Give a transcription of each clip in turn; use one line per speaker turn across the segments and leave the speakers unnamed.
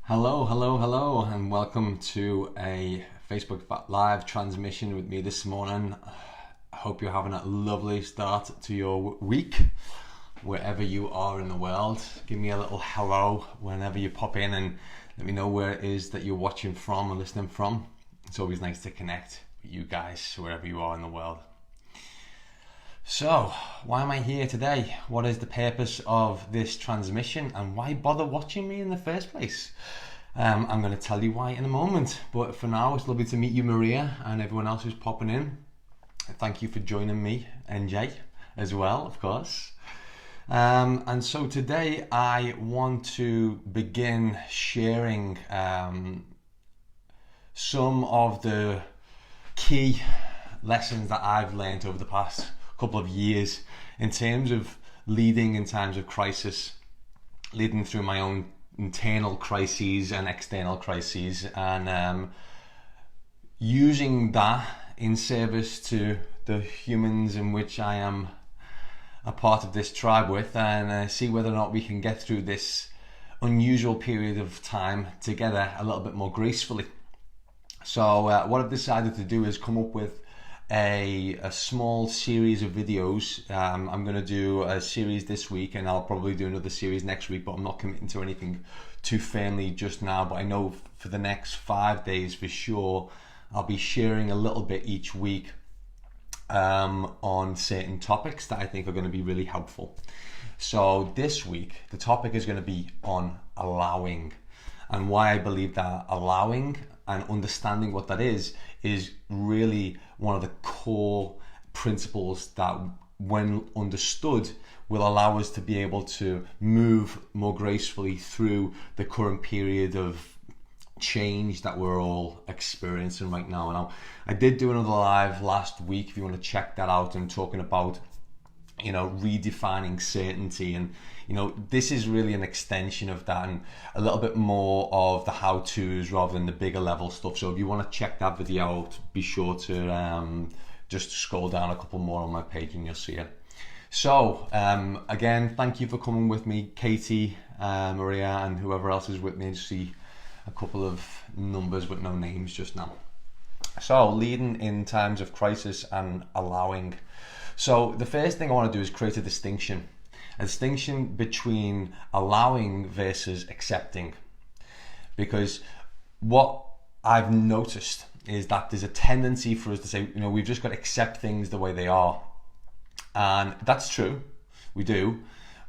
Hello, and welcome to a Facebook Live transmission with me this morning. I hope you're having a lovely start to your week, wherever you are in the world. Give me a little hello whenever you pop in and let me know where it is that you're watching from or listening from. It's always nice to connect with you guys, wherever you are in the world. So, why am I here today? What is the purpose of this transmission, and why bother watching me in the first place? I'm going to tell you why in a moment, but for now it's lovely to meet you, Maria, and everyone else who's popping in. Thank you for joining me, NJ, as well, of course. And so today I want to begin sharing some of the key lessons that I've learned over the past couple of years in terms of leading in times of crisis, leading through my own internal crises and external crises, and using that in service to the humans in which I am a part of this tribe with, and see whether or not we can get through this unusual period of time together a little bit more gracefully. So what I've decided to do is come up with a small series of videos. I'm going to do a series this week, and I'll probably do another series next week, but I'm not committing to anything too firmly just now. But I know for the next 5 days for sure I'll be sharing a little bit each week on certain topics that I think are going to be really helpful. So this week the topic is going to be on allowing, and why I believe that allowing and understanding what that is really one of the core principles that, when understood, will allow us to be able to move more gracefully through the current period of change that we're all experiencing right now. And I did do another live last week, if you want to check that out, and talking about redefining certainty, and this is really an extension of that and a little bit more of the how-tos rather than the bigger level stuff. So if you want to check that video out, be sure to just scroll down a couple more on my page and you'll see it. So again, thank you for coming with me, Katie, Maria, and whoever else is with me. You see a couple of numbers with no names just now. So leading in times of crisis and allowing. So the first thing I want to do is create a distinction between allowing versus accepting, because what I've noticed is that there's a tendency for us to say, we've just got to accept things the way they are, and that's true, we do,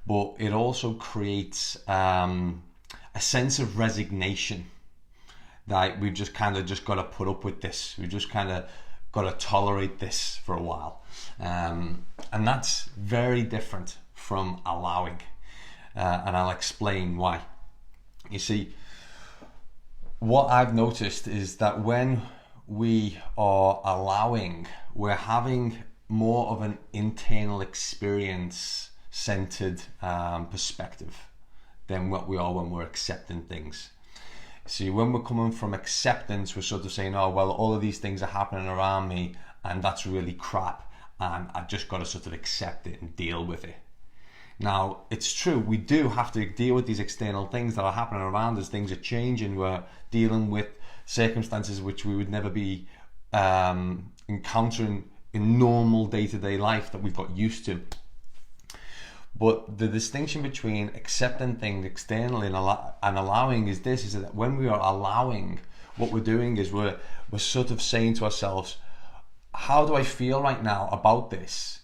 but it also creates a sense of resignation that we've just got to put up with this. We've just kind of got to tolerate this for a while, and that's very different from allowing, and I'll explain why. You see, what I've noticed is that when we are allowing, we're having more of an internal experience centered perspective than what we are when we're accepting things. See, when we're coming from acceptance, we're sort of saying, oh, well, all of these things are happening around me and that's really crap, and I've just got to sort of accept it and deal with it. Now, it's true, we do have to deal with these external things that are happening around us. Things are changing. We're dealing with circumstances which we would never be encountering in normal day-to-day life that we've got used to. But the distinction between accepting things externally and allowing is that when we are allowing, what we're doing is we're sort of saying to ourselves, how do I feel right now about this?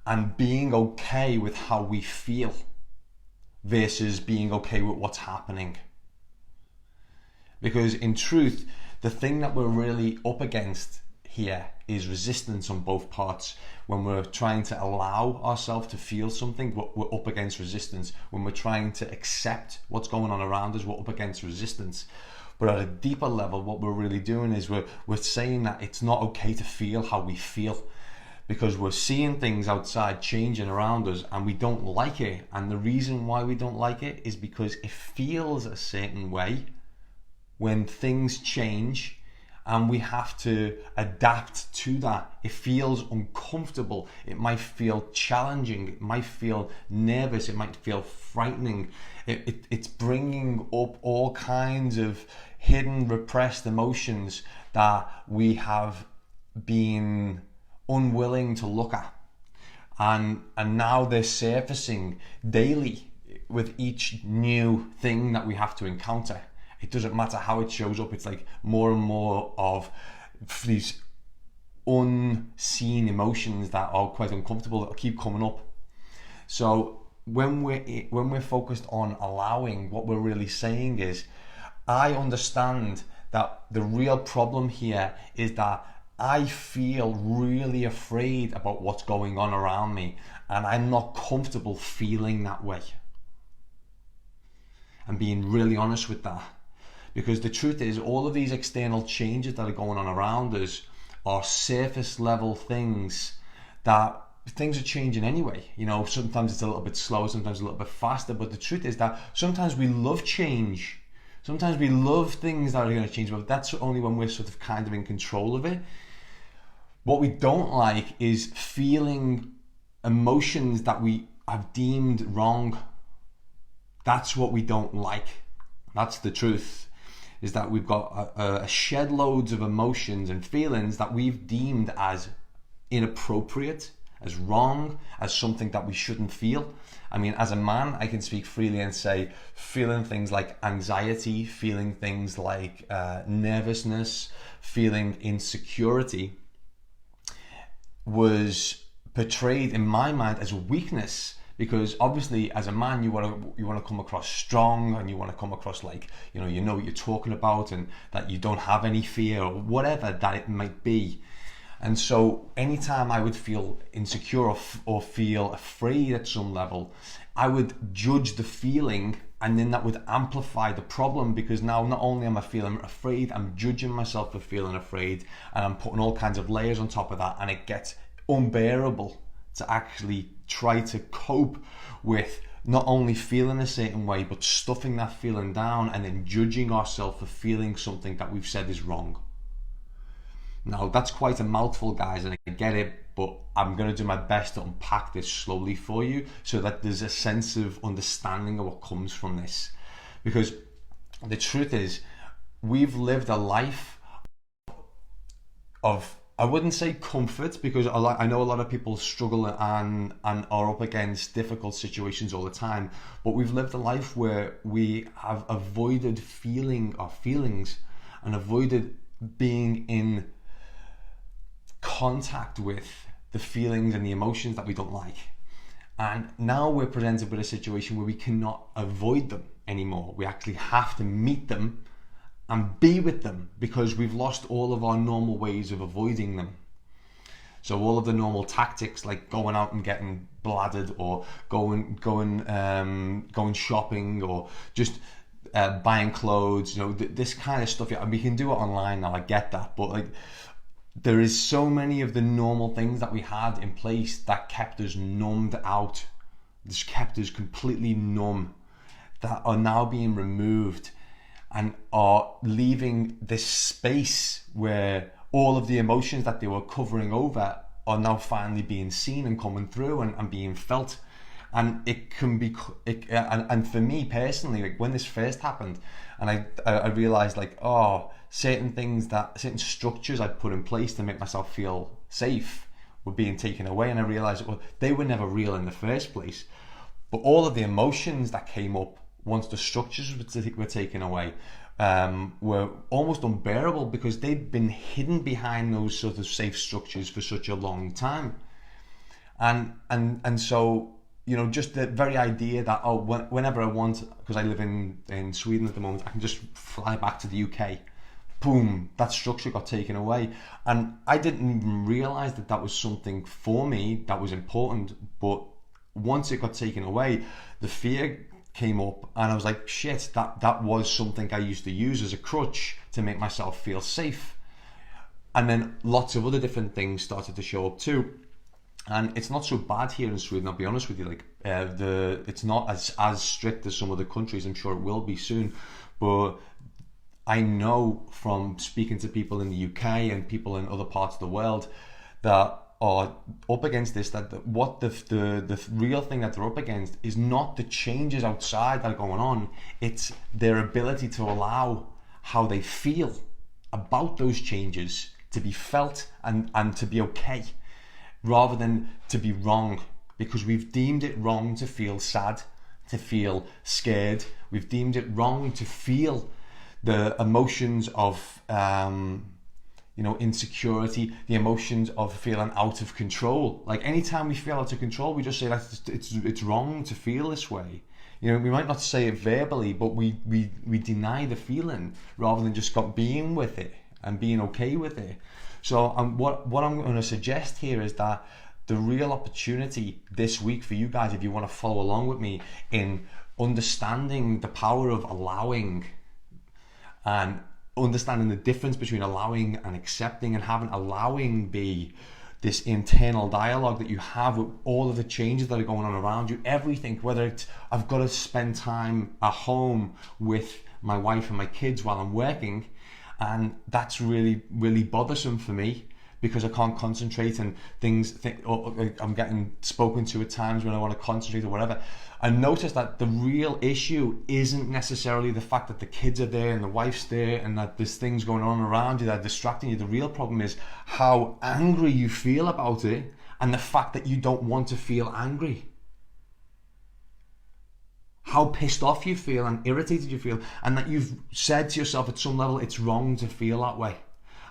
And being okay with how we feel versus being okay with what's happening. Because in truth, the thing that we're really up against here is resistance on both parts. When we're trying to allow ourselves to feel something, we're up against resistance. When we're trying to accept what's going on around us, we're up against resistance. But at a deeper level, what we're really doing is we're saying that it's not okay to feel how we feel, because we're seeing things outside changing around us and we don't like it. And the reason why we don't like it is because it feels a certain way when things change and we have to adapt to that. It feels uncomfortable. It might feel challenging. It might feel nervous. It might feel frightening. it's bringing up all kinds of hidden, repressed emotions that we have been unwilling to look at, and now they're surfacing daily with each new thing that we have to encounter. It doesn't matter how it shows up, it's like more and more of these unseen emotions that are quite uncomfortable that keep coming up. So when we're focused on allowing, what we're really saying is, I understand that the real problem here is that I feel really afraid about what's going on around me, and I'm not comfortable feeling that way. And being really honest with that. Because the truth is, all of these external changes that are going on around us are surface level things that things are changing anyway. You know, sometimes it's a little bit slower, sometimes a little bit faster, but the truth is that sometimes we love change. Sometimes we love things that are going to change, but that's only when we're sort of kind of in control of it. What we don't like is feeling emotions that we have deemed wrong. That's what we don't like. That's the truth, is that we've got a shed loads of emotions and feelings that we've deemed as inappropriate, as wrong, as something that we shouldn't feel. I mean, as a man, I can speak freely and say feeling things like anxiety, feeling things like nervousness, feeling insecurity was portrayed in my mind as a weakness, because obviously as a man you want to come across strong, and you want to come across like you know what you're talking about, and that you don't have any fear or whatever that it might be. And so anytime I would feel insecure or feel afraid at some level, I would judge the feeling, and then that would amplify the problem, because now not only am I feeling afraid, I'm judging myself for feeling afraid, and I'm putting all kinds of layers on top of that, and it gets unbearable to actually try to cope with not only feeling a certain way, but stuffing that feeling down and then judging ourselves for feeling something that we've said is wrong. Now, that's quite a mouthful, guys, and I get it, but I'm going to do my best to unpack this slowly for you so that there's a sense of understanding of what comes from this. Because the truth is, we've lived a life of, I wouldn't say comfort, because I know a lot of people struggle and are up against difficult situations all the time, but we've lived a life where we have avoided feeling our feelings and avoided being in contact with the feelings and the emotions that we don't like. And now we're presented with a situation where we cannot avoid them anymore. We actually have to meet them and be with them, because we've lost all of our normal ways of avoiding them. So all of the normal tactics, like going out and getting bladdered, or going shopping, or just buying clothes, you know, this kind of stuff. Yeah, we can do it online now, I get that, but like, there is so many of the normal things that we had in place that kept us numbed out, just kept us completely numb, that are now being removed and are leaving this space where all of the emotions that they were covering over are now finally being seen and coming through and being felt. And it can be, and for me personally, like when this first happened, and I realized like, oh, certain structures I'd put in place to make myself feel safe were being taken away, and I realized, well, they were never real in the first place. But all of the emotions that came up once the structures were taken away were almost unbearable, because they'd been hidden behind those sort of safe structures for such a long time. And so, you know, just the very idea that, oh, whenever I want, because I live in Sweden at the moment, I can just fly back to the UK. Boom, that structure got taken away. And I didn't even realize that that was something for me that was important. But once it got taken away, the fear came up, and I was like, shit, that was something I used to use as a crutch to make myself feel safe. And then lots of other different things started to show up too. And it's not so bad here in Sweden, I'll be honest with you. Like it's not as strict as some other countries. I'm sure it will be soon, but I know from speaking to people in the UK and people in other parts of the world that are up against this, that what the real thing that they're up against is not the changes outside that are going on, it's their ability to allow how they feel about those changes to be felt and to be okay, rather than to be wrong, because we've deemed it wrong to feel sad, to feel scared. We've deemed it wrong to feel the emotions of insecurity, the emotions of feeling out of control. Like anytime we feel out of control, we just say that it's wrong to feel this way. We might not say it verbally, but we deny the feeling rather than just being with it and being okay with it. So what I'm going to suggest here is that the real opportunity this week for you guys, if you want to follow along with me in understanding the power of allowing, and understanding the difference between allowing and accepting, and having allowing be this internal dialogue that you have with all of the changes that are going on around you, everything, whether it's I've got to spend time at home with my wife and my kids while I'm working, and that's really, really bothersome for me because I can't concentrate, and or I'm getting spoken to at times when I want to concentrate or whatever. I noticed that the real issue isn't necessarily the fact that the kids are there and the wife's there and that there's things going on around you that are distracting you. The real problem is how angry you feel about it, and the fact that you don't want to feel angry. How pissed off you feel and irritated you feel, and that you've said to yourself at some level it's wrong to feel that way,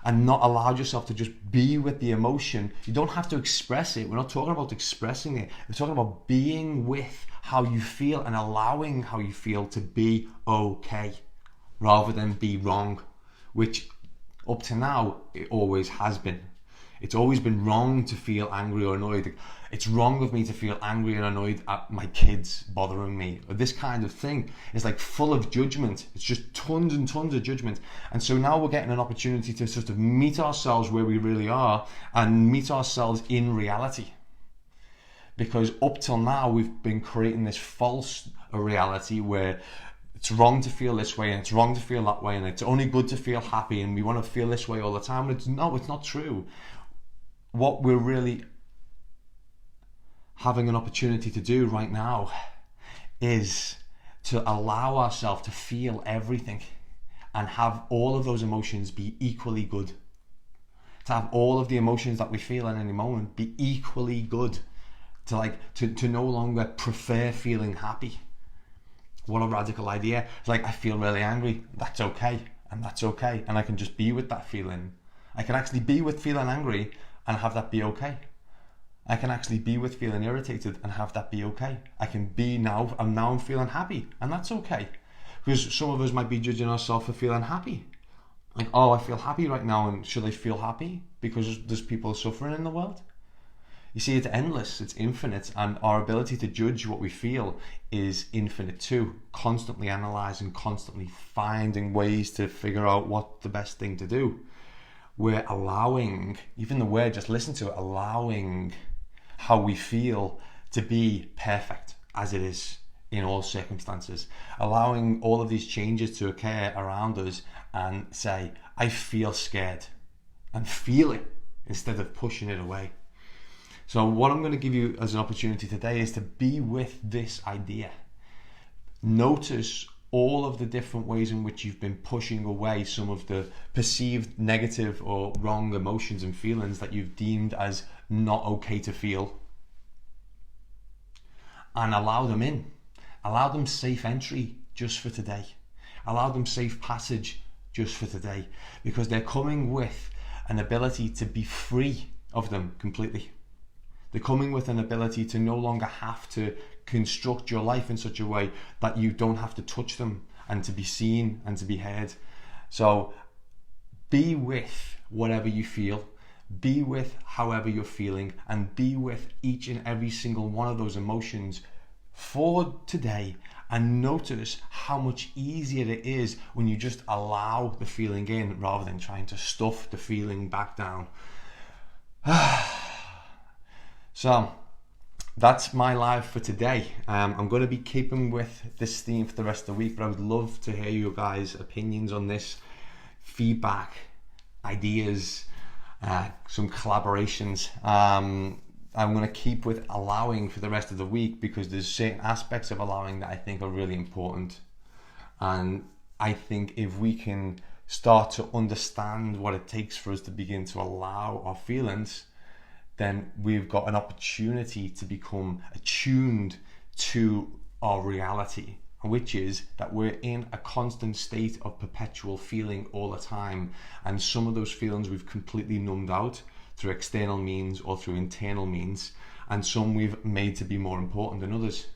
and not allowed yourself to just be with the emotion. You don't have to express it. We're not talking about expressing it. We're talking about being with how you feel and allowing how you feel to be okay, rather than be wrong, which up to now it always has been. It's always been wrong to feel angry or annoyed. It's wrong of me to feel angry and annoyed at my kids bothering me, or this kind of thing. It's like full of judgment. It's just tons and tons of judgment. And so now we're getting an opportunity to sort of meet ourselves where we really are and meet ourselves in reality. Because up till now we've been creating this false reality where it's wrong to feel this way and it's wrong to feel that way, and it's only good to feel happy and we want to feel this way all the time. It's not true. What we're really having an opportunity to do right now is to allow ourselves to feel everything and have all of those emotions be equally good. To have all of the emotions that we feel in any moment be equally good. To no longer prefer feeling happy. What a radical idea. It's like, I feel really angry. That's okay. And that's okay. And I can just be with that feeling. I can actually be with feeling angry and have that be okay. I can actually be with feeling irritated and have that be okay. I can be now I'm feeling happy, and that's okay. Because some of us might be judging ourselves for feeling happy. Like, oh, I feel happy right now, and should I feel happy because there's people suffering in the world? You see, it's endless, it's infinite, and our ability to judge what we feel is infinite too. Constantly analysing, constantly finding ways to figure out what the best thing to do. We're allowing, even the word, just listen to it, allowing how we feel to be perfect as it is in all circumstances. Allowing all of these changes to occur around us and say, I feel scared, and feel it instead of pushing it away. So what I'm going to give you as an opportunity today is to be with this idea. Notice all of the different ways in which you've been pushing away some of the perceived negative or wrong emotions and feelings that you've deemed as not okay to feel. And allow them in. Allow them safe entry just for today. Allow them safe passage just for today. Because they're coming with an ability to be free of them completely. They're coming with an ability to no longer have to construct your life in such a way that you don't have to touch them, and to be seen and to be heard. So be with whatever you feel, be with however you're feeling, and be with each and every single one of those emotions for today, and notice how much easier it is when you just allow the feeling in rather than trying to stuff the feeling back down. So that's my live for today. I'm going to be keeping with this theme for the rest of the week, but I would love to hear you guys' opinions on this, feedback, ideas, some collaborations. I'm going to keep with allowing for the rest of the week, because there's certain aspects of allowing that I think are really important. And I think if we can start to understand what it takes for us to begin to allow our feelings, then we've got an opportunity to become attuned to our reality, which is that we're in a constant state of perpetual feeling all the time. And some of those feelings we've completely numbed out through external means or through internal means, and some we've made to be more important than others.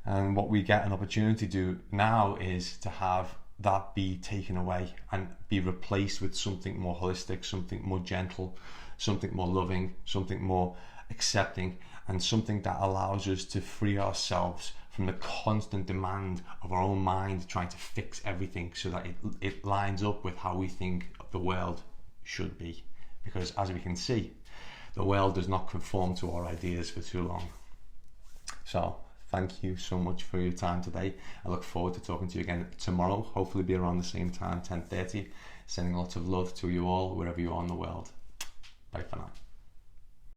And what we get an opportunity to do now is to have that be taken away and be replaced with something more holistic, something more gentle, something more loving, something more accepting, and something that allows us to free ourselves from the constant demand of our own mind trying to fix everything so that it lines up with how we think the world should be. Because as we can see, the world does not conform to our ideas for too long. So thank you so much for your time today. I look forward to talking to you again tomorrow, hopefully be around the same time, 10:30. Sending lots of love to you all wherever you are in the world.